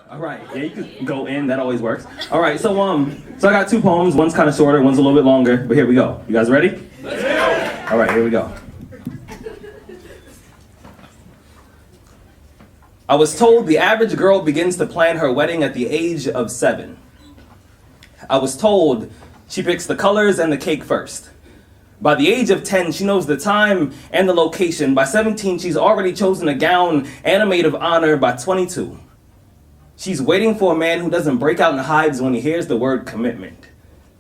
All right, yeah, you can go in. That always works. All right, so I got two poems. One's kind of shorter, one's a little bit longer. But here we go. You guys ready? Let's go. All right, here we go. I was told the average girl begins to plan her wedding at the age of 7. I was told she picks the colors and the cake first. By the age of 10, she knows the time and the location. By 17, she's already chosen a gown and a maid of honor. By 22, she's waiting for a man who doesn't break out in hives when he hears the word commitment.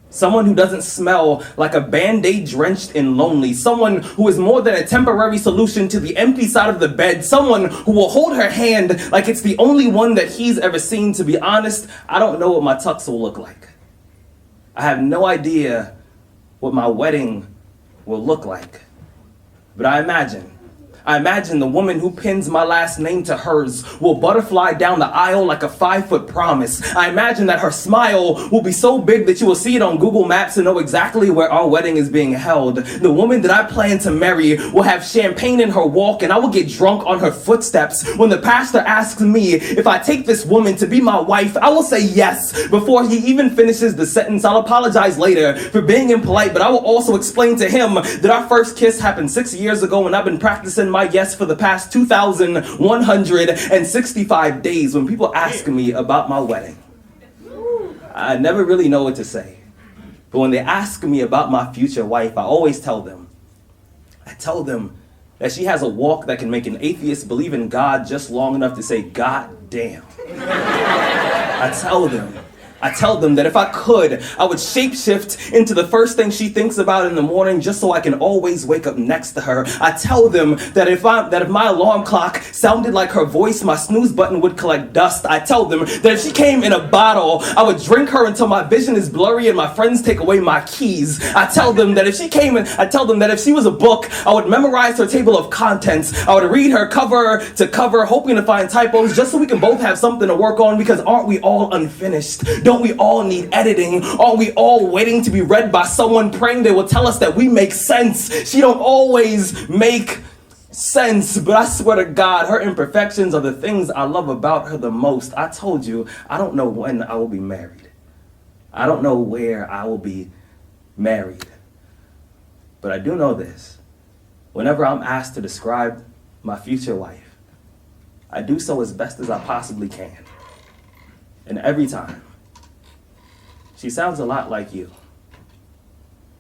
Someone who doesn't smell like a Band-Aid drenched in lonely. Someone who is more than a temporary solution to the empty side of the bed. Someone who will hold her hand like it's the only one that he's ever seen. To be honest, I don't know what my tux will look like. I have no idea what my wedding will look like. But I imagine the woman who pins my last name to hers will butterfly down the aisle like a 5-foot promise. I imagine that her smile will be so big that you will see it on Google Maps and know exactly where our wedding is being held. The woman that I plan to marry will have champagne in her walk and I will get drunk on her footsteps. When the pastor asks me if I take this woman to be my wife, I will say yes. Before he even finishes the sentence, I'll apologize later for being impolite, but I will also explain to him that our first kiss happened 6 years ago and I've been practicing my yes for the past 2,165 days. When people ask me about my wedding, I never really know what to say. But when they ask me about my future wife, I always tell them that she has a walk that can make an atheist believe in God just long enough to say, God damn. I tell them that if I could, I would shapeshift into the first thing she thinks about in the morning just so I can always wake up next to her. I tell them that if my alarm clock sounded like her voice, my snooze button would collect dust. I tell them that if she came in a bottle, I would drink her until my vision is blurry and my friends take away my keys. I tell them that if she was a book, I would memorize her table of contents. I would read her cover to cover, hoping to find typos just so we can both have something to work on, because aren't we all unfinished? Don't we all need editing? Aren't we all waiting to be read by someone, praying they will tell us that we make sense? She don't always make sense, but I swear to God, her imperfections are the things I love about her the most. I told you, I don't know when I will be married. I don't know where I will be married. But I do know this. Whenever I'm asked to describe my future wife, I do so as best as I possibly can. And every time, she sounds a lot like you.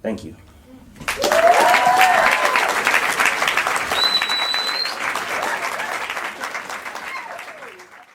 Thank you.